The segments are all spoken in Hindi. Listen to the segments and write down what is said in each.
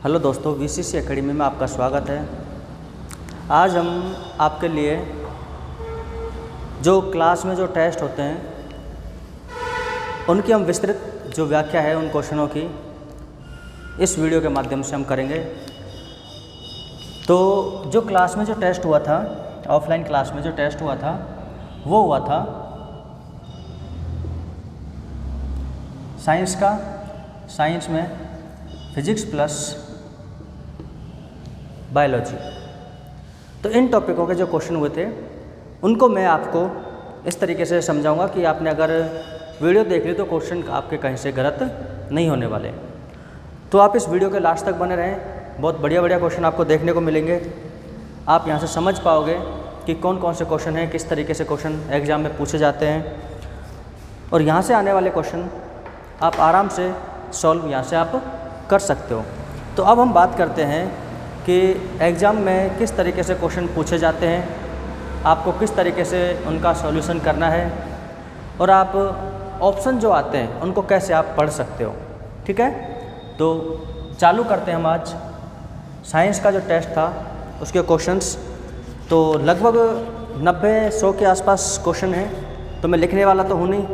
हेलो दोस्तों, वीसीसी एकेडमी में आपका स्वागत है। आज हम आपके लिए जो क्लास में जो टेस्ट होते हैं उनकी हम विस्तृत जो व्याख्या है उन क्वेश्चनों की इस वीडियो के माध्यम से हम करेंगे। तो जो क्लास में जो टेस्ट हुआ था, ऑफलाइन क्लास में जो टेस्ट हुआ था वो हुआ था साइंस का। साइंस में फिजिक्स प्लस बायोलॉजी। तो इन टॉपिकों के जो क्वेश्चन हुए थे उनको मैं आपको इस तरीके से समझाऊंगा कि आपने अगर वीडियो देख ली तो क्वेश्चन आपके कहीं से गलत नहीं होने वाले। तो आप इस वीडियो के लास्ट तक बने रहें, बहुत बढ़िया बढ़िया क्वेश्चन आपको देखने को मिलेंगे। आप यहाँ से समझ पाओगे कि कौन कौन से क्वेश्चन हैं, किस तरीके से क्वेश्चन एग्ज़ाम में पूछे जाते हैं, और यहाँ से आने वाले क्वेश्चन आप आराम से सॉल्व यहाँ से आप कर सकते हो। तो अब हम बात करते हैं कि एग्ज़ाम में किस तरीके से क्वेश्चन पूछे जाते हैं, आपको किस तरीके से उनका सॉल्यूशन करना है, और आप ऑप्शन जो आते हैं उनको कैसे आप पढ़ सकते हो। ठीक है, तो चालू करते हैं हम आज साइंस का जो टेस्ट था उसके क्वेश्चंस। तो लगभग 90-100 के आसपास क्वेश्चन हैं, तो मैं लिखने वाला तो हूँ नहीं,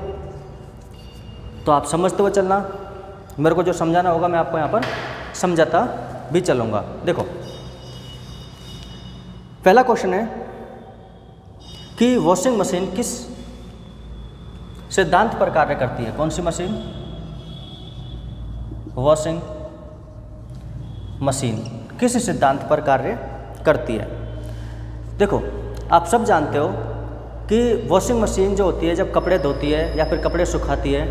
तो आप समझते हुए चलना। मेरे को जो समझाना होगा मैं आपको यहाँ पर समझाता भी चलूँगा। देखो, पहला क्वेश्चन है कि वॉशिंग मशीन किस सिद्धांत पर कार्य करती है। कौन सी मशीन? वॉशिंग मशीन किस सिद्धांत पर कार्य करती है। देखो, आप सब जानते हो कि वॉशिंग मशीन जो होती है जब कपड़े धोती है या फिर कपड़े सुखाती है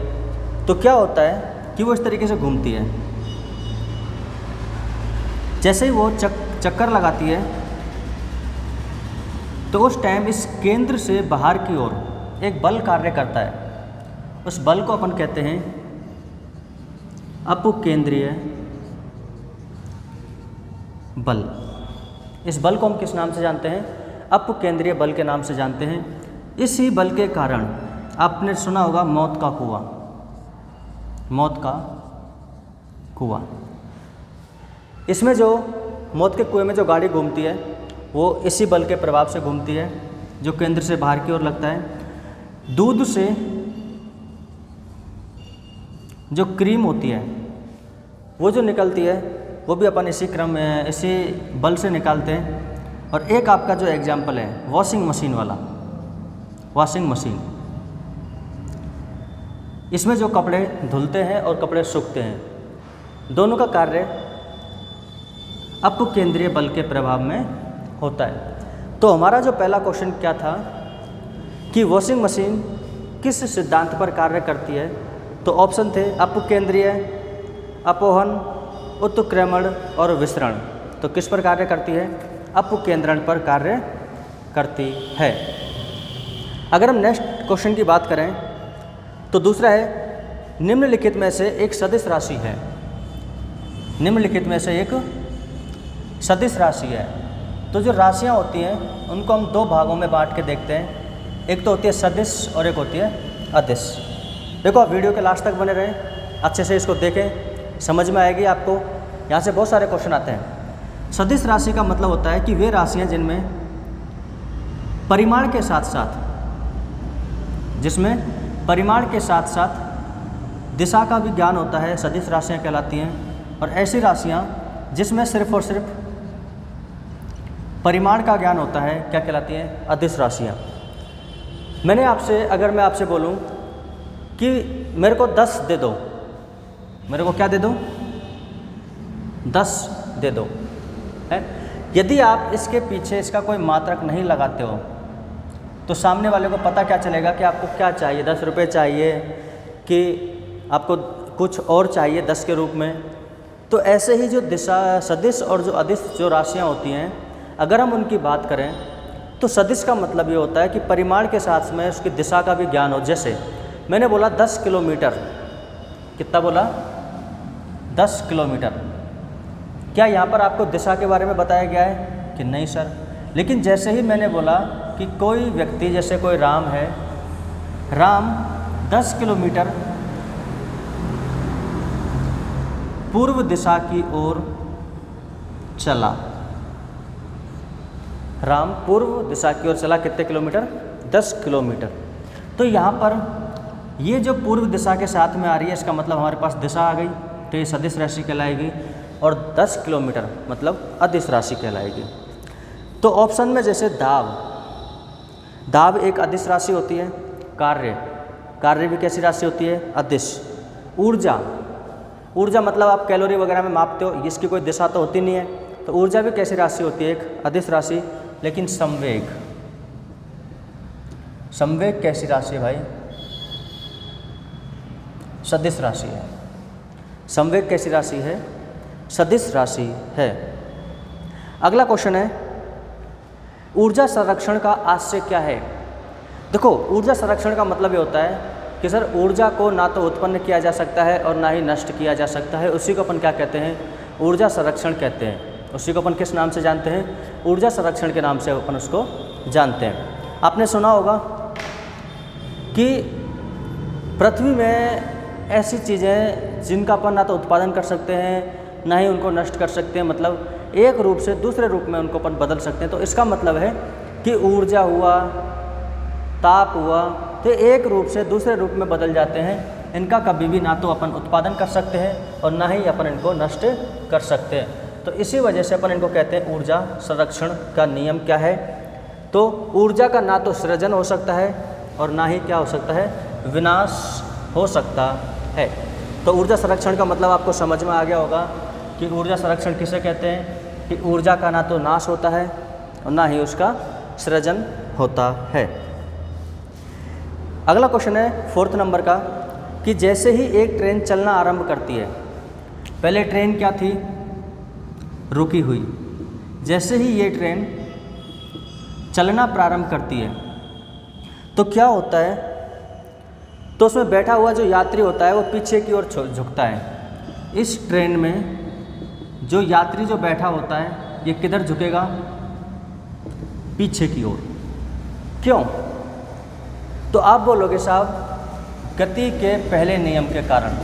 तो क्या होता है कि वो इस तरीके से घूमती है। जैसे ही वो चक्कर लगाती है तो उस टाइम इस केंद्र से बाहर की ओर एक बल कार्य करता है। उस बल को अपन कहते हैं अपकेंद्रीय बल। इस बल को हम किस नाम से जानते हैं? अपकेंद्रीय बल के नाम से जानते हैं। इसी बल के कारण आपने सुना होगा मौत का कुआं। मौत का कुआं, इसमें जो मौत के कुएं में जो गाड़ी घूमती है वो इसी बल के प्रभाव से घूमती है, जो केंद्र से बाहर की ओर लगता है। दूध से जो क्रीम होती है वो जो निकलती है वो भी अपन इसी क्रम में इसी बल से निकालते हैं। और एक आपका जो एग्जाम्पल है वॉशिंग मशीन वाला, वॉशिंग मशीन, इसमें जो कपड़े धुलते हैं और कपड़े सूखते हैं, दोनों का कार्य अपकेंद्रीय बल के प्रभाव में होता है। तो हमारा जो पहला क्वेश्चन क्या था कि वॉशिंग मशीन किस सिद्धांत पर कार्य करती है, तो ऑप्शन थे अपकेंद्रीय, अपोहन, उत्क्रमण और विसरण। तो किस पर कार्य करती है? अपकेंद्रण पर कार्य करती है। अगर हम नेक्स्ट क्वेश्चन की बात करें तो दूसरा है निम्नलिखित में से एक सदिश राशि है। निम्नलिखित में से एक सदिश राशि है। तो जो राशियां होती हैं उनको हम दो भागों में बांट के देखते हैं, एक तो होती है सदिश और एक होती है अदिश। देखो, आप वीडियो के लास्ट तक बने रहें, अच्छे से इसको देखें, समझ में आएगी आपको। यहाँ से बहुत सारे क्वेश्चन आते हैं। सदिश राशि का मतलब होता है कि वे राशियाँ जिनमें परिमाण के साथ साथ, जिसमें परिमाण के साथ साथ दिशा का भी ज्ञान होता है, सदिश राशियाँ कहलाती हैं। और ऐसी राशियाँ जिसमें सिर्फ और सिर्फ परिमाण का ज्ञान होता है क्या कहलाती हैं? अदिश राशियाँ। अगर मैं आपसे बोलूँ कि मेरे को 10 दे दो, मेरे को क्या दे दो? 10 दे दो, है। यदि आप इसके पीछे इसका कोई मात्रक नहीं लगाते हो तो सामने वाले को पता क्या चलेगा कि आपको क्या चाहिए? 10 रुपये चाहिए कि आपको कुछ और चाहिए 10 के रूप में। तो ऐसे ही जो दिशा सदिश और जो अदिश जो राशियाँ होती हैं, अगर हम उनकी बात करें तो सदिश का मतलब ये होता है कि परिमाण के साथ में उसकी दिशा का भी ज्ञान हो। जैसे मैंने बोला 10 किलोमीटर, कितना बोला? 10 किलोमीटर। क्या यहाँ पर आपको दिशा के बारे में बताया गया है कि नहीं सर? लेकिन जैसे ही मैंने बोला कि कोई व्यक्ति, जैसे कोई राम है, राम 10 किलोमीटर पूर्व दिशा की ओर चला। राम पूर्व दिशा की ओर चला कितने किलोमीटर? 10 किलोमीटर। तो यहाँ पर ये जो पूर्व दिशा के साथ में आ रही है, इसका मतलब हमारे पास दिशा आ गई, तो ये सदिश राशि कहलाएगी। और 10 किलोमीटर मतलब अदिश राशि कहलाएगी। तो ऑप्शन में जैसे दाब एक अदिश राशि होती है। कार्य भी कैसी राशि होती है? अदिश। ऊर्जा मतलब आप कैलोरी वगैरह में मापते हो, इसकी कोई दिशा तो होती नहीं है, तो ऊर्जा भी कैसी राशि होती है? एक अदिश राशि। लेकिन संवेग कैसी राशि है भाई? सदिश राशि है। संवेग कैसी राशि है? सदिश राशि है। अगला क्वेश्चन है, ऊर्जा संरक्षण का आशय क्या है? देखो, ऊर्जा संरक्षण का मतलब ये होता है कि सर ऊर्जा को ना तो उत्पन्न किया जा सकता है और ना ही नष्ट किया जा सकता है, उसी को अपन क्या कहते हैं? ऊर्जा संरक्षण कहते हैं। उसी को अपन किस नाम से जानते हैं? ऊर्जा संरक्षण के नाम से अपन उसको जानते हैं। आपने सुना होगा कि पृथ्वी में ऐसी चीज़ें जिनका अपन ना तो उत्पादन कर सकते हैं ना ही उनको नष्ट कर सकते हैं, मतलब एक रूप से दूसरे रूप में उनको अपन बदल सकते हैं। तो इसका मतलब है कि ऊर्जा हुआ, ताप हुआ, तो एक रूप से दूसरे रूप में बदल जाते हैं। इनका कभी भी ना तो अपन उत्पादन कर सकते हैं और ना ही अपन इनको नष्ट कर सकते हैं। तो इसी वजह से अपन इनको कहते हैं ऊर्जा संरक्षण का नियम क्या है? तो ऊर्जा का ना तो सृजन हो सकता है और ना ही क्या हो सकता है? विनाश हो सकता है। तो ऊर्जा संरक्षण का मतलब आपको समझ में आ गया होगा कि ऊर्जा संरक्षण किसे कहते हैं? कि ऊर्जा का ना तो नाश होता है और ना ही उसका सृजन होता है। अगला क्वेश्चन है 4th नंबर का, कि जैसे ही एक ट्रेन चलना आरंभ करती है, पहले ट्रेन क्या थी? रुकी हुई। जैसे ही ये ट्रेन चलना प्रारंभ करती है तो क्या होता है? तो उसमें बैठा हुआ जो यात्री होता है वो पीछे की ओर झुकता है। इस ट्रेन में जो यात्री जो बैठा होता है ये किधर झुकेगा? पीछे की ओर। क्यों? तो आप बोलोगे साहब गति के पहले नियम के कारण,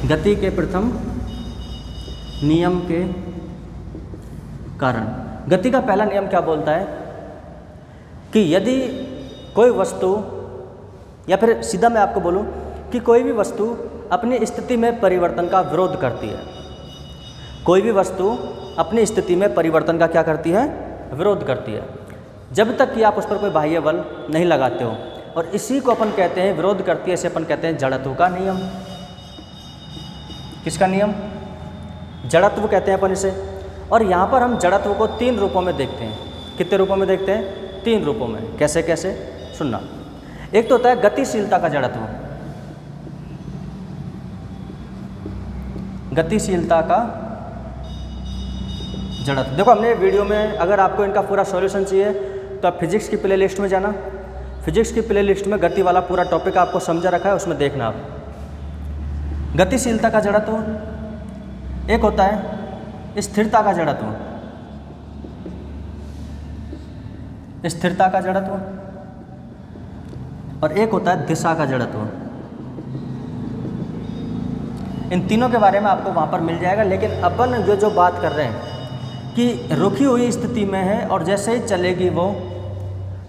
गति के प्रथम नियम के कारण। गति का पहला नियम क्या बोलता है? कि यदि कोई वस्तु, या फिर सीधा मैं आपको बोलूं कि कोई भी वस्तु अपनी स्थिति में परिवर्तन का विरोध करती है। कोई भी वस्तु अपनी स्थिति में परिवर्तन का क्या करती है? विरोध करती है, जब तक कि आप उस पर कोई बाह्य बल नहीं लगाते हो। और इसी को अपन कहते हैं विरोध करती है, इसे अपन कहते हैं जड़त्व का नियम। किसका नियम? जड़त्व कहते हैं अपन इसे। और यहाँ पर हम जड़त्व को 3 रूपों में देखते हैं। कितने रूपों में देखते हैं? 3 रूपों में। कैसे कैसे? सुनना। एक तो होता है गतिशीलता का जड़त्व। गतिशीलता का जड़त्व। देखो, हमने वीडियो में, अगर आपको इनका पूरा सॉल्यूशन चाहिए तो आप फिजिक्स की प्लेलिस्ट में जाना। फिजिक्स की प्लेलिस्ट में गति वाला पूरा टॉपिक आपको समझा रखा है, उसमें देखना आप। गतिशीलता का जड़त्व। एक होता है स्थिरता का जड़त्व। स्थिरता का जड़त्व। और एक होता है दिशा का जड़त्व। इन तीनों के बारे में आपको वहाँ पर मिल जाएगा। लेकिन अपन जो बात कर रहे हैं कि रुकी हुई स्थिति में है और जैसे ही चलेगी वो,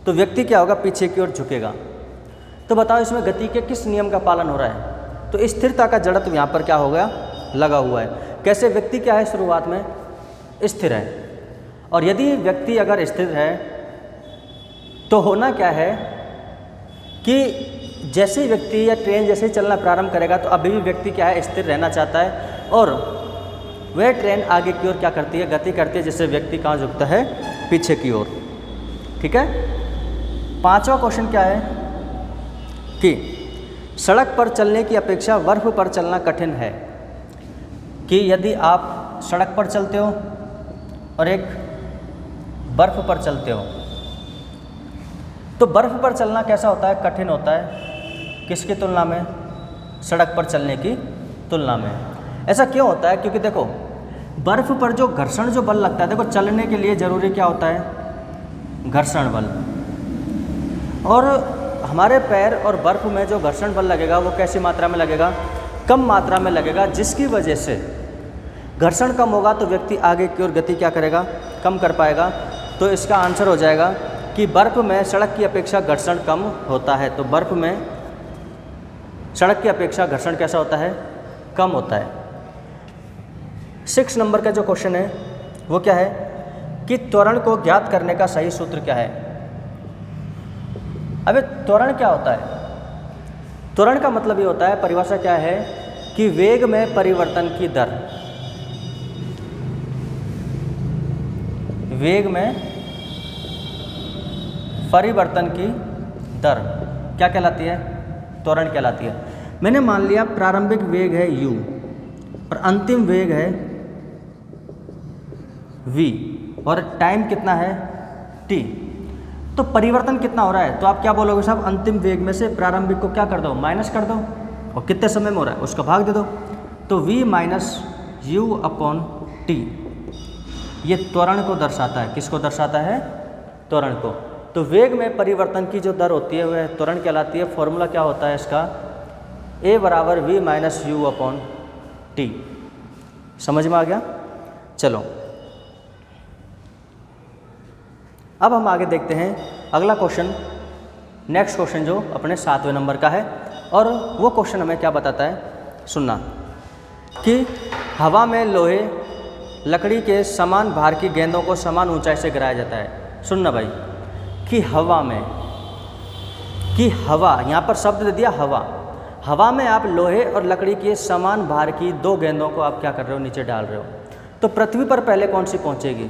तो व्यक्ति क्या होगा? पीछे की ओर झुकेगा। तो बताओ इसमें गति के किस नियम का पालन हो रहा है? तो स्थिरता का जड़त्व यहाँ पर क्या हो गया? लगा हुआ है। कैसे? व्यक्ति क्या है? शुरुआत में स्थिर है, और यदि व्यक्ति अगर स्थिर है तो होना क्या है कि जैसे ही व्यक्ति या ट्रेन जैसे ही चलना प्रारंभ करेगा तो अभी भी व्यक्ति क्या है? स्थिर रहना चाहता है, और वह ट्रेन आगे की ओर क्या करती है? गति करती है, जिससे व्यक्ति कहाँ झुकता है? पीछे की ओर। ठीक है। 5वां क्वेश्चन क्या है कि सड़क पर चलने की अपेक्षा बर्फ पर चलना कठिन है। कि यदि आप सड़क पर चलते हो और एक बर्फ पर चलते हो, तो बर्फ पर चलना कैसा होता है? कठिन होता है। किसकी तुलना में? सड़क पर चलने की तुलना में। ऐसा क्यों होता है? क्योंकि देखो, बर्फ पर जो घर्षण जो बल लगता है, देखो चलने के लिए ज़रूरी क्या होता है? घर्षण बल। और हमारे पैर और बर्फ में जो घर्षण बल लगेगा वो कैसी मात्रा में लगेगा? कम मात्रा में लगेगा, जिसकी वजह से घर्षण कम होगा तो व्यक्ति आगे की ओर गति क्या करेगा, कम कर पाएगा। तो इसका आंसर हो जाएगा कि बर्फ़ में सड़क की अपेक्षा घर्षण कम होता है। तो बर्फ़ में सड़क की अपेक्षा घर्षण कैसा होता है, कम होता है। 6 नंबर का जो क्वेश्चन है वो क्या है कि त्वरण को ज्ञात करने का सही सूत्र क्या है। अबे त्वरण क्या होता है? त्वरण का मतलब ये होता है, परिभाषा क्या है कि वेग में परिवर्तन की दर, वेग में परिवर्तन की दर क्या कहलाती है, त्वरण कहलाती है। मैंने मान लिया प्रारंभिक वेग है u और अंतिम वेग है v और टाइम कितना है t। तो परिवर्तन कितना हो रहा है, तो आप क्या बोलोगे साहब, अंतिम वेग में से प्रारंभिक को क्या कर दो, माइनस कर दो, और कितने समय में हो रहा है उसका भाग दे दो। तो v minus you upon T, ये त्वरण को दर्शाता है। किसको दर्शाता है? त्वरण को। तो वेग में परिवर्तन की जो दर होती है वह त्वरण कहलाती है। फॉर्मूला क्या होता है इसका, a बराबर v minus you upon T. समझ में आ गया? चलो अब हम आगे देखते हैं अगला क्वेश्चन, नेक्स्ट क्वेश्चन जो अपने 7वें नंबर का है। और वो क्वेश्चन हमें क्या बताता है, सुनना, कि हवा में लोहे लकड़ी के समान भार की गेंदों को समान ऊंचाई से गिराया जाता है। सुनना भाई, कि हवा में, कि हवा, यहाँ पर शब्द दे दिया हवा, हवा में आप लोहे और लकड़ी के समान भार की 2 गेंदों को आप क्या कर रहे हो, नीचे डाल रहे हो। तो पृथ्वी पर पहले कौन सी पहुँचेगी?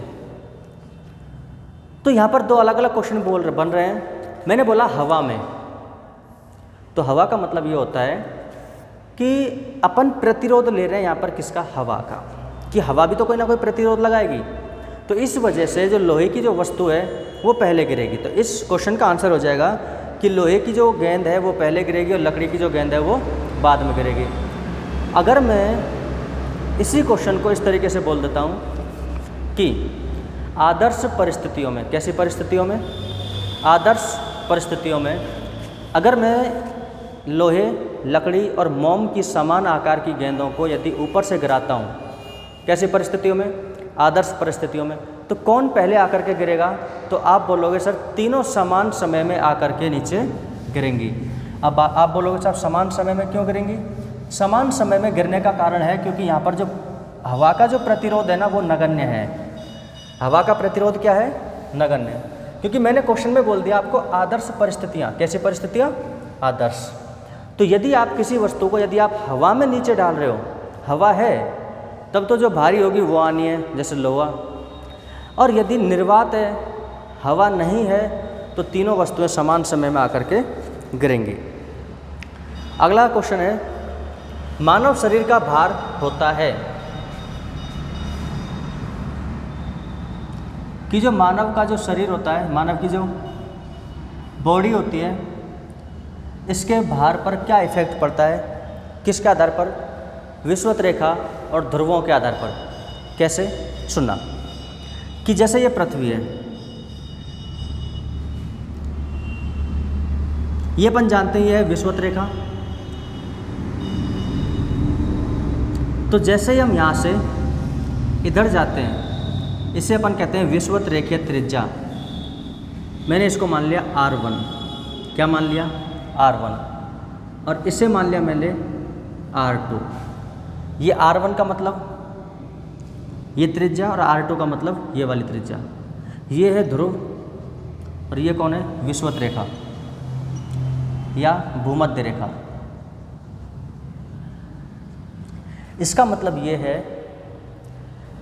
तो यहाँ पर 2 अलग अलग क्वेश्चन बन रहे हैं। मैंने बोला हवा में, तो हवा का मतलब ये होता है कि अपन प्रतिरोध ले रहे हैं यहाँ पर किसका, हवा का, कि हवा भी तो कोई ना कोई प्रतिरोध लगाएगी। तो इस वजह से जो लोहे की जो वस्तु है वो पहले गिरेगी। तो इस क्वेश्चन का आंसर हो जाएगा कि लोहे की जो गेंद है वो पहले गिरेगी और लकड़ी की जो गेंद है वो बाद में गिरेगी। अगर मैं इसी क्वेश्चन को इस तरीके से बोल देता हूँ कि आदर्श परिस्थितियों में, कैसी परिस्थितियों में, आदर्श परिस्थितियों में अगर मैं लोहे, लकड़ी और मोम की समान आकार की गेंदों को यदि ऊपर से गिराता हूँ, कैसी परिस्थितियों में, आदर्श परिस्थितियों में, तो कौन पहले आकर के गिरेगा? तो आप बोलोगे सर तीनों समान समय में आकर के नीचे गिरेंगी। अब आप बोलोगे साहब समान समय में क्यों गिरेंगी? समान समय में गिरने का कारण है क्योंकि यहाँ पर जो हवा का जो प्रतिरोध है ना वो नगण्य है। हवा का प्रतिरोध क्या है? नगण्य। क्योंकि मैंने क्वेश्चन में बोल दिया आपको आदर्श परिस्थितियाँ, कैसी परिस्थितियाँ? आदर्श। तो यदि आप किसी वस्तु को यदि आप हवा में नीचे डाल रहे हो, हवा है, तब तो जो भारी होगी वो आनी है, जैसे लोहा। और यदि निर्वात है, हवा नहीं है, तो तीनों वस्तुएं समान समय में आकर के गिरेंगी। अगला क्वेश्चन है, मानव शरीर का भार होता है कि जो मानव का जो शरीर होता है, मानव की जो बॉडी होती है, इसके भार पर क्या इफेक्ट पड़ता है, किसके आधार पर? विषुवत रेखा और ध्रुवों के आधार पर। कैसे? सुनना, कि जैसे ये पृथ्वी है, ये अपन जानते ही है विषुवत रेखा। तो जैसे ही हम यहाँ से इधर जाते हैं, इसे अपन कहते हैं विषुवत रेखीय त्रिज्या। मैंने इसको मान लिया R1। क्या मान लिया? R1। और इसे मान लिया मैंने R2। ये R1 का मतलब ये त्रिज्या और R2 का मतलब ये वाली त्रिज्या। ये है ध्रुव और ये कौन है? विषुवत रेखा या भूमध्य रेखा। इसका मतलब ये है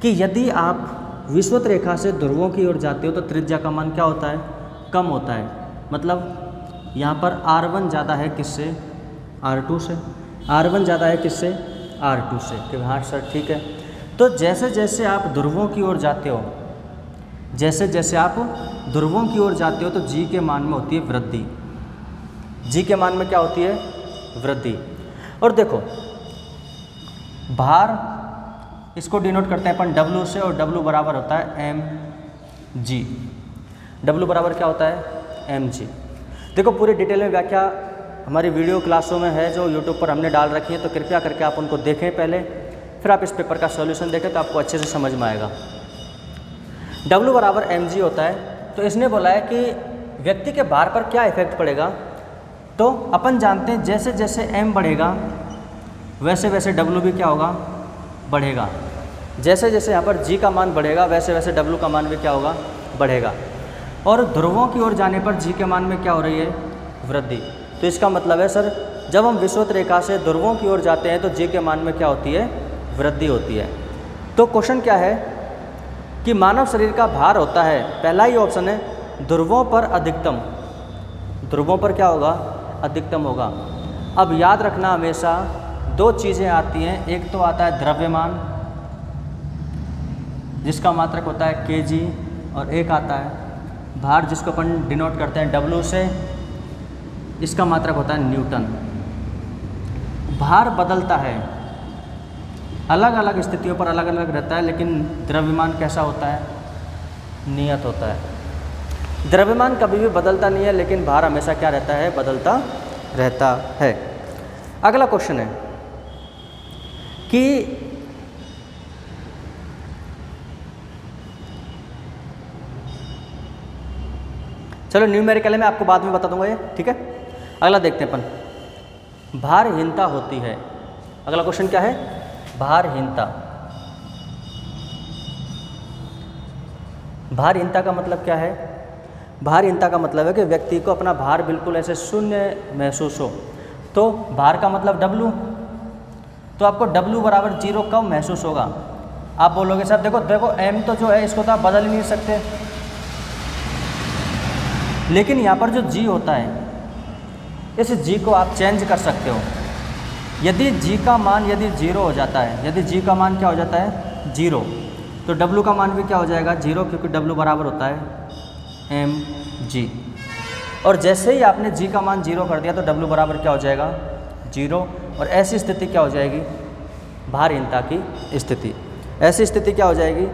कि यदि आप विषुवत रेखा से ध्रुवों की ओर जाते हो तो त्रिज्या का मान क्या होता है? कम होता है। मतलब यहाँ पर R1 ज़्यादा है किससे? R2 से। R1 ज़्यादा है किससे? R2 से। कि हाँ सर ठीक है। तो जैसे जैसे आप ध्रुवों की ओर जाते हो, जैसे जैसे आप ध्रुवों की ओर जाते हो तो जी के मान में होती है वृद्धि। जी के मान में क्या होती है? वृद्धि। और देखो भार, इसको डिनोट करते हैं अपन W से, और W बराबर होता है mg। W बराबर क्या होता है? mg। देखो पूरी डिटेल में व्याख्या हमारी वीडियो क्लासों में है जो YouTube पर हमने डाल रखी है, तो कृपया करके आप उनको देखें पहले, फिर आप इस पेपर का सॉल्यूशन देखें तो आपको अच्छे से समझ में आएगा। W बराबर mg होता है। तो इसने बोला है कि व्यक्ति के भार पर क्या इफेक्ट पड़ेगा। तो अपन जानते हैं जैसे जैसे m बढ़ेगा वैसे वैसे W भी क्या होगा, बढ़ेगा। जैसे जैसे यहाँ पर g का मान बढ़ेगा वैसे वैसे W का मान भी क्या होगा, बढ़ेगा। और ध्रुवों की ओर जाने पर g के मान में क्या हो रही है, वृद्धि। तो इसका मतलब है सर जब हम विषुवत रेखा से ध्रुवों की ओर जाते हैं तो g के मान में क्या होती है, वृद्धि होती है। तो क्वेश्चन क्या है कि मानव शरीर का भार होता है, पहला ही ऑप्शन है ध्रुवों पर अधिकतम। ध्रुवों पर क्या होगा, अधिकतम होगा। अब याद रखना हमेशा दो चीज़ें आती हैं, एक तो आता है द्रव्यमान जिसका मात्रक होता है kg, और एक आता है भार जिसको अपन डिनोट करते हैं W से, इसका मात्रक होता है न्यूटन। भार बदलता है, अलग अलग स्थितियों पर अलग अलग रहता है, लेकिन द्रव्यमान कैसा होता है, नियत होता है। द्रव्यमान कभी भी बदलता नहीं है, लेकिन भार हमेशा क्या रहता है, बदलता रहता है। अगला क्वेश्चन है कि चलो न्यूमेरिकल में आपको बाद में बता दूंगा ये, ठीक है। अगला देखते हैं अपन, भारहीनता होती है। अगला क्वेश्चन क्या है, भारहीनता। भारहीनता का मतलब क्या है, भारहीनता का मतलब है कि व्यक्ति को अपना भार बिल्कुल ऐसे शून्य महसूस हो। तो भार का मतलब W, तो आपको W बराबर 0 कब महसूस होगा। आप बोलोगे सर देखो देखो m तो जो है इसको तो आप बदल ही नहीं सकते, लेकिन यहाँ पर जो g होता है इस g को आप चेंज कर सकते हो। यदि g का मान यदि 0 हो जाता है, यदि g का मान क्या हो जाता है 0, तो W का मान भी क्या हो जाएगा 0, क्योंकि W बराबर होता है mg। और जैसे ही आपने g का मान 0 कर दिया तो W बराबर क्या हो जाएगा 0, और ऐसी स्थिति क्या हो जाएगी, भारहीनता की स्थिति। ऐसी स्थिति क्या हो जाएगी,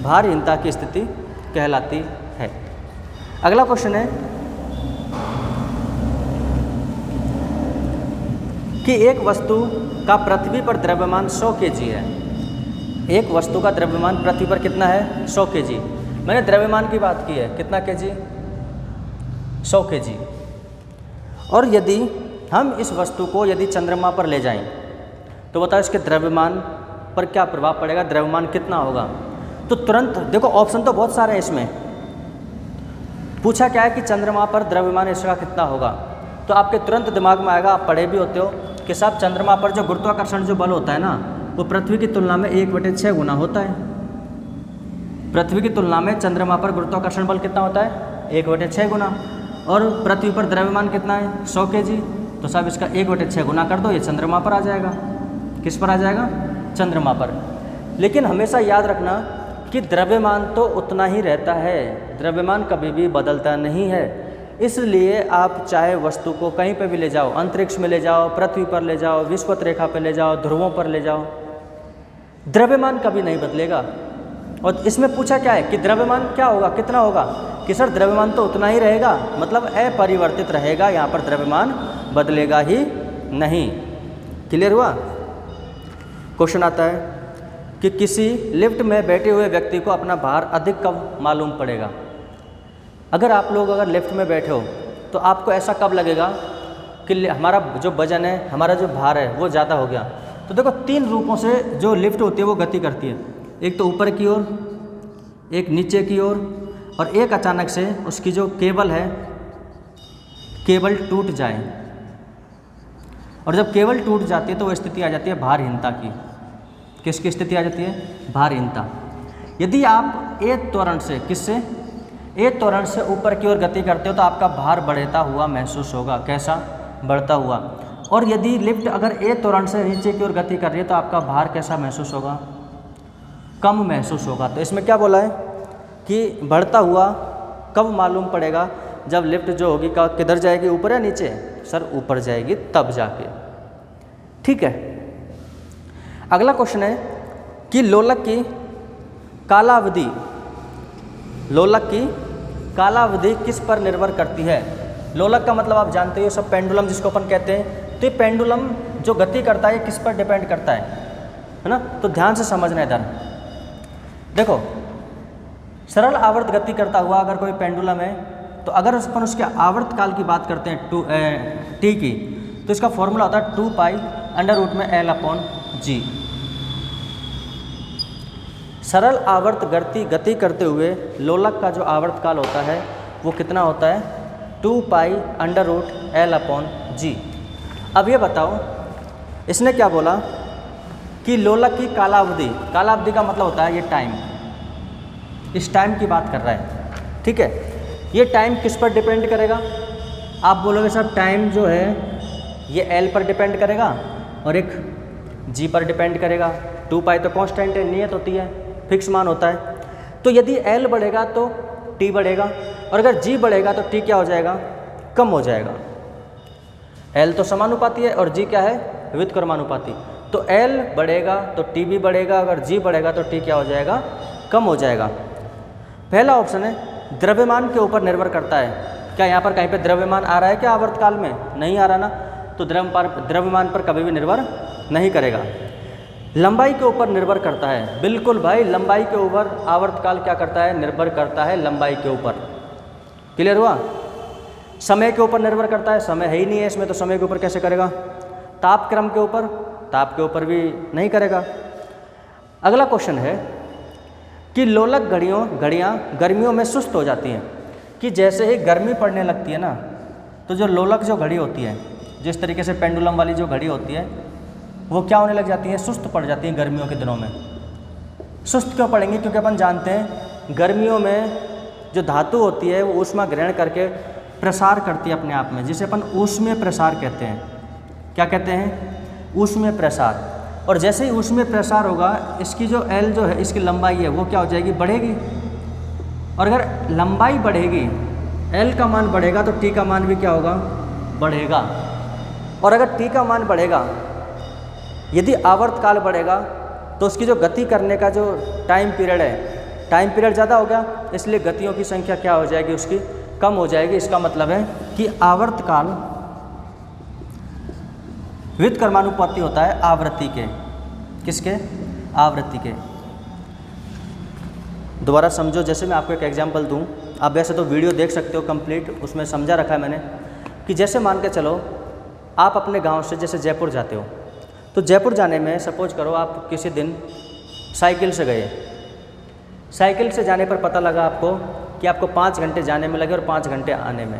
भारहीनता की स्थिति कहलाती है। अगला क्वेश्चन है कि एक वस्तु का पृथ्वी पर द्रव्यमान 100 kg है। एक वस्तु का द्रव्यमान पृथ्वी पर कितना है, 100 kg। मैंने द्रव्यमान की बात की है, कितना kg, 100 kg। और यदि हम इस वस्तु को यदि चंद्रमा पर ले जाएं तो बताओ इसके द्रव्यमान पर क्या प्रभाव पड़ेगा, द्रव्यमान कितना होगा। तो तुरंत देखो ऑप्शन तो बहुत सारे हैं इसमें, पूछा क्या है कि चंद्रमा पर द्रव्यमान इसका कितना होगा। तो आपके तुरंत दिमाग में आएगा, आप पढ़े भी होते हो कि साहब चंद्रमा पर जो गुरुत्वाकर्षण जो बल होता है ना, वो पृथ्वी की तुलना में 1/6 गुना होता है। पृथ्वी की तुलना में चंद्रमा पर गुरुत्वाकर्षण बल कितना होता है, 1/6 गुना। और पृथ्वी पर द्रव्यमान कितना है, 100 kg। तो साहब इसका 1/6 गुना कर दो, ये चंद्रमा पर आ जाएगा। किस पर आ जाएगा, चंद्रमा पर। लेकिन हमेशा याद रखना कि द्रव्यमान तो उतना ही रहता है, द्रव्यमान कभी भी बदलता नहीं है। इसलिए आप चाहे वस्तु को कहीं पे भी ले जाओ, अंतरिक्ष में ले जाओ, पृथ्वी पर ले जाओ, विषुवत रेखा पर ले जाओ, ध्रुवों पर ले जाओ, द्रव्यमान कभी नहीं बदलेगा। और इसमें पूछा क्या है कि द्रव्यमान क्या होगा, कितना होगा, कि सर द्रव्यमान तो उतना ही रहेगा, मतलब अपरिवर्तित रहेगा, यहाँ पर द्रव्यमान बदलेगा ही नहीं। क्लियर हुआ। क्वेश्चन आता है कि किसी लिफ्ट में बैठे हुए व्यक्ति को अपना भार अधिक कब मालूम पड़ेगा। अगर आप लोग अगर लिफ्ट में बैठे हो तो आपको ऐसा कब लगेगा कि हमारा जो वजन है, हमारा जो भार है वो ज़्यादा हो गया। तो देखो 3 रूपों से जो लिफ्ट होती है वो गति करती है, एक तो ऊपर की ओर, एक नीचे की ओर, और एक अचानक से उसकी जो केबल है, केबल टूट जाए। और जब केबल टूट जाती है तो वो स्थिति आ जाती है भारहीनता की। किसकी स्थिति आ जाती है, भारहीनता। यदि आप एक त्वरण से, किससे, एक त्वरण से ऊपर की ओर गति करते हो तो आपका भार बढ़ता हुआ महसूस होगा। कैसा, बढ़ता हुआ। और यदि लिफ्ट अगर एक त्वरण से नीचे की ओर गति कर रही है तो आपका भार कैसा महसूस होगा, कम महसूस होगा। तो इसमें क्या बोला है कि बढ़ता हुआ कब मालूम पड़ेगा, जब लिफ्ट जो होगी किधर जाएगी, ऊपर या नीचे, सर ऊपर जाएगी तब जाके। ठीक है। अगला क्वेश्चन है कि लोलक की कालावधि, लोलक की कालावधि किस पर निर्भर करती है। लोलक का मतलब आप जानते हो सब, पेंडुलम जिसको अपन कहते हैं। तो ये पेंडुलम जो गति करता है किस पर डिपेंड करता है, है ना। तो ध्यान से समझना इधर देखो, सरल आवर्त गति करता हुआ अगर कोई पेंडुलम है तो अगर अपन उसके आवर्त काल की बात करते हैं टी की, तो इसका फॉर्मूला होता है 2 पाई अंडर रूट में L/G। सरल आवर्त गति करते हुए लोलक का जो आवर्त काल होता है वो कितना होता है 2 पाई अंडर रूट L/G। अब ये बताओ, इसने क्या बोला कि लोलक की कालावधि, कालावधि का मतलब होता है ये टाइम, इस टाइम की बात कर रहा है, ठीक है। ये टाइम किस पर डिपेंड करेगा? आप बोलोगे सर टाइम जो है ये L पर डिपेंड करेगा और एक G पर डिपेंड करेगा। 2 पाई तो कांस्टेंट है, नियत होती है, फिक्स मान होता है। तो यदि L बढ़ेगा तो T बढ़ेगा, और अगर G बढ़ेगा तो T क्या हो जाएगा? कम हो जाएगा। L तो समानुपाती है और G क्या है? व्युत्क्रमानुपाती। तो L बढ़ेगा तो T भी बढ़ेगा, अगर G बढ़ेगा तो T क्या हो जाएगा? कम हो जाएगा। पहला ऑप्शन है द्रव्यमान के ऊपर निर्भर करता है। क्या यहाँ पर कहीं पे द्रव्यमान आ रहा है क्या आवर्तकाल में? नहीं आ रहा ना, तो द्रव्यमान पर कभी भी निर्भर नहीं करेगा। लंबाई के ऊपर निर्भर करता है, बिल्कुल भाई, लंबाई के ऊपर आवर्तकाल क्या करता है? निर्भर करता है लंबाई के ऊपर। क्लियर हुआ? समय के ऊपर निर्भर करता है, समय है ही नहीं है इसमें, तो समय के ऊपर कैसे करेगा? तापक्रम के ऊपर, ताप के ऊपर भी नहीं करेगा। अगला क्वेश्चन है कि लोलक घड़ियाँ गर्मियों में सुस्त हो जाती हैं, कि जैसे ही गर्मी पड़ने लगती है ना, तो जो लोलक जो घड़ी होती है, जिस तरीके से पेंडुलम वाली जो घड़ी होती है, वो क्या होने लग जाती है? सुस्त पड़ जाती है गर्मियों के दिनों में। सुस्त क्यों पड़ेंगी? क्योंकि अपन जानते हैं गर्मियों में जो धातु होती है वो ऊष्मा ग्रहण करके प्रसार करती है अपने आप में, जिसे अपन ऊष्मीय प्रसार कहते हैं। क्या कहते हैं? ऊष्मीय प्रसार। और जैसे ही ऊष्मीय प्रसार होगा, इसकी जो L जो है, इसकी लंबाई है, वो क्या हो जाएगी? बढ़ेगी। और अगर लंबाई बढ़ेगी, L का मान बढ़ेगा, तो T का मान भी क्या होगा? बढ़ेगा। और अगर T का मान बढ़ेगा, यदि आवर्तकाल बढ़ेगा, तो उसकी जो गति करने का जो टाइम पीरियड है, टाइम पीरियड ज़्यादा हो गया, इसलिए गतियों की संख्या क्या हो जाएगी? उसकी कम हो जाएगी। इसका मतलब है कि आवर्तकाल व्युत्क्रमानुपाती होता है आवृत्ति के। किसके? आवृत्ति के। दोबारा समझो, जैसे मैं आपको एक एग्जांपल दूं, आप वैसे तो वीडियो देख सकते हो कंप्लीट, उसमें समझा रखा है मैंने, कि जैसे मान के चलो आप अपने गांव से जैसे जयपुर जाते हो, तो जयपुर जाने में सपोज करो आप किसी दिन साइकिल से गए। साइकिल से जाने पर पता लगा आपको कि आपको 5 घंटे जाने में लगे और 5 घंटे आने में,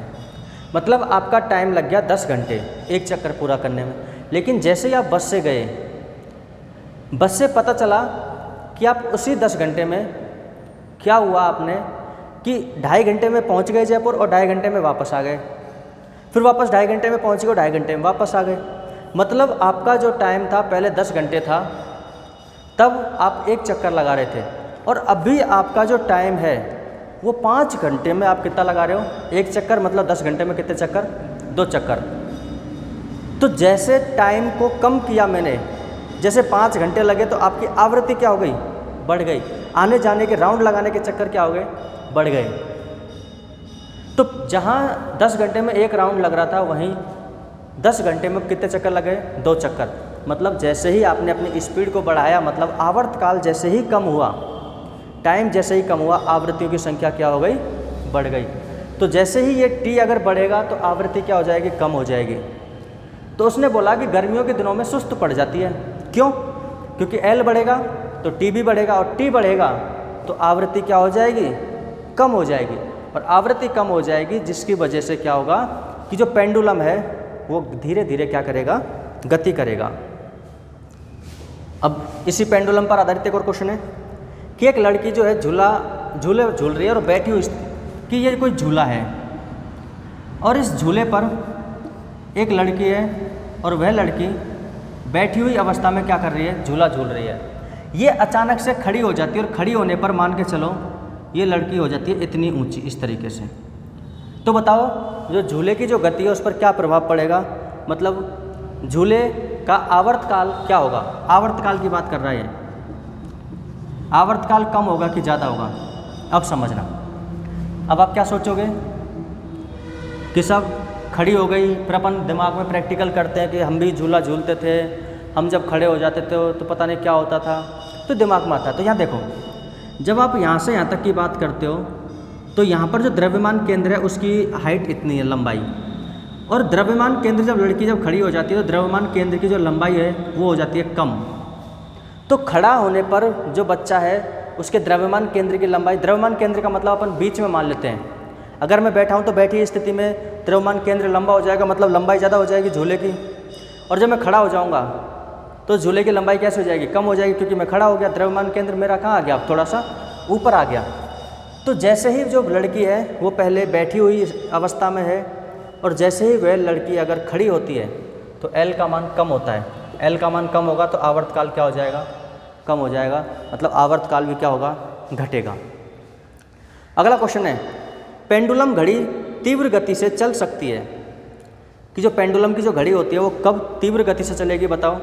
मतलब आपका टाइम लग गया 10 घंटे एक चक्कर पूरा करने में। लेकिन जैसे ही आप बस से गए, बस से पता चला कि आप उसी 10 घंटे में क्या हुआ आपने कि 2.5 घंटे में पहुंच गए जयपुर और 2.5 घंटे में वापस आ गए, फिर वापस 2.5 घंटे में पहुंच गए और 2.5 घंटे में वापस आ गए। मतलब आपका जो टाइम था पहले 10 घंटे था, तब आप एक चक्कर लगा रहे थे, और अभी आपका जो टाइम है वो 5 घंटे में आप कितना लगा रहे हो? एक चक्कर। मतलब 10 घंटे में कितने चक्कर? 2 चक्कर। तो जैसे टाइम को कम किया मैंने, जैसे 5 घंटे लगे, तो आपकी आवृत्ति क्या हो गई? बढ़ गई। आने जाने के राउंड लगाने के चक्कर क्या हो गए? बढ़ गए। तो जहाँ 10 घंटे में एक राउंड लग रहा था, वहीं 10 घंटे में कितने चक्कर लगे? 2 चक्कर। मतलब जैसे ही आपने अपनी स्पीड को बढ़ाया, मतलब आवर्तकाल जैसे ही कम हुआ, टाइम जैसे ही कम हुआ, आवृत्तियों की संख्या क्या हो गई? बढ़ गई। तो जैसे ही ये T अगर बढ़ेगा तो आवृत्ति क्या हो जाएगी? कम हो जाएगी। तो उसने बोला कि गर्मियों के दिनों में सुस्त पड़ जाती है। क्यों? क्योंकि L बढ़ेगा तो T भी बढ़ेगा, और T बढ़ेगा तो आवृत्ति क्या हो जाएगी? कम हो जाएगी। और आवृत्ति कम हो जाएगी, जिसकी वजह से क्या होगा कि जो पेंडुलम है वो धीरे धीरे क्या करेगा? गति करेगा। अब इसी पेंडुलम पर आधारित एक और क्वेश्चन है कि एक लड़की जो है झूले झूल रही है और बैठी हुई, कि ये कोई झूला है, और इस झूले पर एक लड़की है और वह लड़की बैठी हुई अवस्था में क्या कर रही है? झूला झूल रही है। ये अचानक से खड़ी हो जाती है, और खड़ी होने पर मान के चलो ये लड़की हो जाती है इतनी ऊंची, इस तरीके से। तो बताओ जो झूले की जो गति है उस पर क्या प्रभाव पड़ेगा? मतलब झूले का आवर्तकाल क्या होगा? आवर्तकाल की बात कर रहा है। आवर्तकाल कम होगा कि ज़्यादा होगा? अब समझना। अब आप क्या सोचोगे कि सब खड़ी हो गई, फिर अपन दिमाग में प्रैक्टिकल करते हैं कि हम भी झूला झूलते थे, हम जब खड़े हो जाते थे तो पता नहीं क्या होता था, तो दिमाग में आता है। तो यहाँ देखो, जब आप यहाँ से यहाँ तक की बात करते हो तो यहाँ पर जो द्रव्यमान केंद्र है उसकी हाइट इतनी है, लंबाई, और द्रव्यमान केंद्र जब लड़की जब खड़ी हो जाती है तो द्रव्यमान केंद्र की जो लंबाई है वो हो जाती है कम। तो खड़ा होने पर जो बच्चा है उसके द्रव्यमान केंद्र की लंबाई, द्रव्यमान केंद्र का मतलब अपन बीच में मान लेते हैं। अगर मैं बैठा हूँ तो बैठी स्थिति में द्रव्यमान केंद्र लंबा हो जाएगा, मतलब लंबाई ज़्यादा हो जाएगी झूले की। और जब मैं खड़ा हो जाऊँगा तो झूले की लंबाई कैसे हो जाएगी, कम हो जाएगी, क्योंकि मैं खड़ा हो गया, द्रव्यमान केंद्र मेरा कहाँ आ गया, अब थोड़ा सा ऊपर आ गया। तो जैसे ही जो लड़की है वो पहले बैठी हुई अवस्था में है, और जैसे ही वह लड़की अगर खड़ी होती है तो L का मान कम होता है। L का मान कम होगा तो आवर्तकाल क्या हो जाएगा, कम हो जाएगा, मतलब आवर्तकाल भी क्या होगा, घटेगा। अगला क्वेश्चन है, पेंडुलम घड़ी तीव्र गति से चल सकती है, कि जो पेंडुलम की जो घड़ी होती है वो कब तीव्र गति से चलेगी बताओ।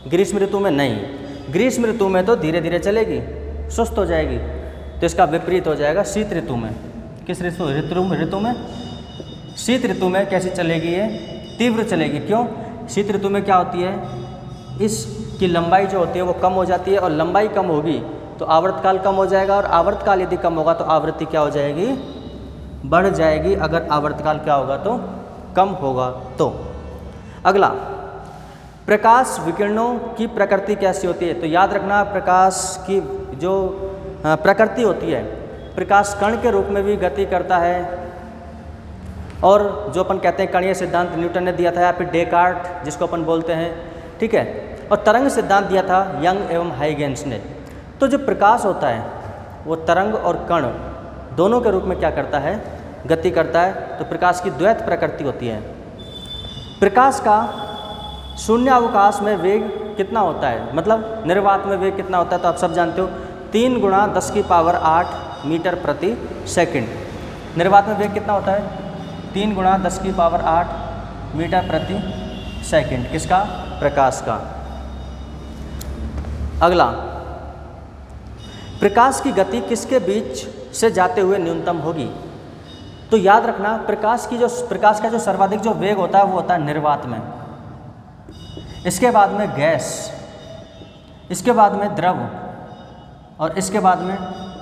ग्रीष्म ऋतु में नहीं, ग्रीष्म ऋतु में तो धीरे धीरे चलेगी, सुस्त हो जाएगी। तो इसका विपरीत हो जाएगा शीत ऋतु में। किस ऋतु में? शीत ऋतु में कैसी चलेगी, ये तीव्र चलेगी। क्यों? शीत ऋतु में क्या होती है, इसकी लंबाई जो होती है वो कम हो जाती है, और लंबाई कम होगी तो आवर्तकाल कम हो जाएगा, और आवर्तकाल यदि कम होगा तो आवृत्ति क्या हो जाएगी, बढ़ जाएगी। अगर आवर्तकाल क्या होगा तो कम होगा तो। अगला, प्रकाश विकिरणों की प्रकृति कैसी होती है। तो याद रखना, प्रकाश की जो प्रकृति होती है, प्रकाश कण के रूप में भी गति करता है, और जो अपन कहते हैं कणीय सिद्धांत न्यूटन ने दिया था, या फिर डेकार्ट जिसको अपन बोलते हैं, ठीक है, और तरंग सिद्धांत दिया था यंग एवं हाइगेंस ने। तो जो प्रकाश होता है वो तरंग और कण दोनों के रूप में क्या करता है, गति करता है। तो प्रकाश की द्वैत प्रकृति होती है। प्रकाश का शून्यावकाश में वेग कितना होता है, मतलब निर्वात में वेग कितना होता है, तो आप सब जानते हो 3 × 10⁸ मीटर प्रति सेकंड। निर्वात में वेग कितना होता है, 3 × 10⁸ मीटर प्रति सेकंड। किसका? प्रकाश का। अगला, प्रकाश की गति किसके बीच से जाते हुए न्यूनतम होगी। तो याद रखना, प्रकाश का जो सर्वाधिक जो वेग होता है वो होता है निर्वात में, इसके बाद में गैस, इसके बाद में द्रव, और इसके बाद में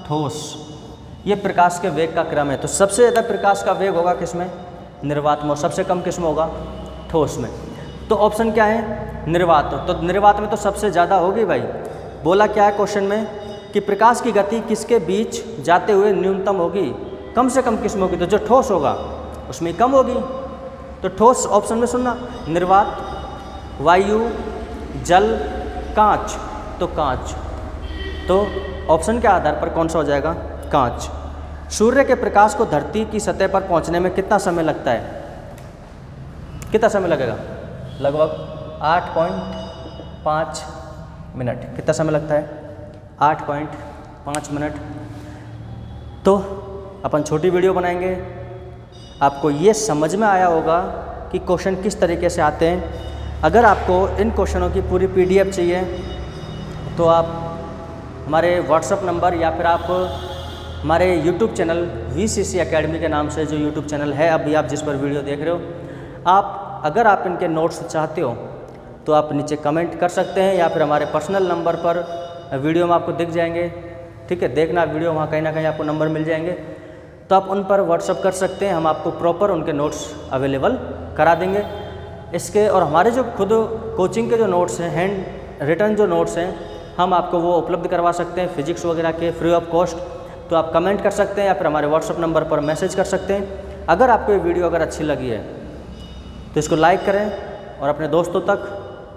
ठोस। ये प्रकाश के वेग का क्रम है। तो सबसे ज़्यादा प्रकाश का वेग होगा किसमें, निर्वात में, और सबसे कम किसमें होगा, ठोस में। तो ऑप्शन क्या है, निर्वात। तो निर्वात में तो सबसे ज़्यादा होगी भाई। बोला क्या है क्वेश्चन में कि प्रकाश की गति किसके बीच जाते हुए न्यूनतम होगी, कम से कम किसमें होगी, तो जो ठोस होगा उसमें कम होगी। तो ठोस ऑप्शन में सुनना, निर्वात, वायु, जल, कांच। तो कांच, तो ऑप्शन के आधार पर कौन सा हो जाएगा, कांच। सूर्य के प्रकाश को धरती की सतह पर पहुंचने में कितना समय लगता है, कितना समय लगेगा, लगभग 8.5 मिनट। कितना समय लगता है, 8.5 मिनट। तो अपन छोटी वीडियो बनाएंगे, आपको ये समझ में आया होगा कि क्वेश्चन किस तरीके से आते हैं। अगर आपको इन क्वेश्चनों की पूरी PDF चाहिए तो आप हमारे व्हाट्सअप नंबर, या फिर आप हमारे YouTube चैनल VCC एकेडमी के नाम से जो YouTube चैनल है अभी आप जिस पर वीडियो देख रहे हो, आप अगर आप इनके नोट्स चाहते हो तो आप नीचे कमेंट कर सकते हैं, या फिर हमारे पर्सनल नंबर पर वीडियो में आपको दिख जाएंगे। ठीक है, देखना वीडियो, वहाँ कहीं ना कहीं आपको नंबर मिल जाएंगे, तो आप उन पर व्हाट्सअप कर सकते हैं। हम आपको प्रॉपर उनके नोट्स अवेलेबल करा देंगे। इसके और हमारे जो खुद कोचिंग के जो नोट्स हैं, हैंड रिटन जो नोट्स हैं, हम आपको वो उपलब्ध करवा सकते हैं फिजिक्स वगैरह के, फ्री ऑफ कॉस्ट। तो आप कमेंट कर सकते हैं, या फिर हमारे व्हाट्सअप नंबर पर मैसेज कर सकते हैं। अगर आपको ये वीडियो अगर अच्छी लगी है तो इसको लाइक करें, और अपने दोस्तों तक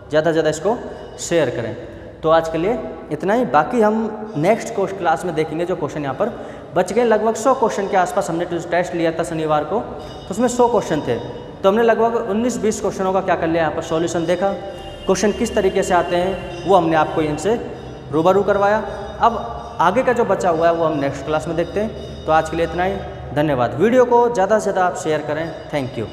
ज़्यादा से ज़्यादा इसको शेयर करें। तो आज के लिए इतना ही। बाकी हम नेक्स्ट क्लास में देखेंगे जो क्वेश्चन यहाँ पर बच गए। लगभग 100 क्वेश्चन के आसपास हमने टेस्ट लिया था शनिवार को, तो उसमें 100 क्वेश्चन थे। तो हमने लगभग 19-20 क्वेश्चनों का क्या कर लिया, यहाँ पर सॉल्यूशन देखा, क्वेश्चन किस तरीके से आते हैं वो हमने आपको इनसे रूबरू करवाया। अब आगे का जो बचा हुआ है वो हम नेक्स्ट क्लास में देखते हैं। तो आज के लिए इतना ही, धन्यवाद। वीडियो को ज़्यादा से ज़्यादा आप शेयर करें। Thank you.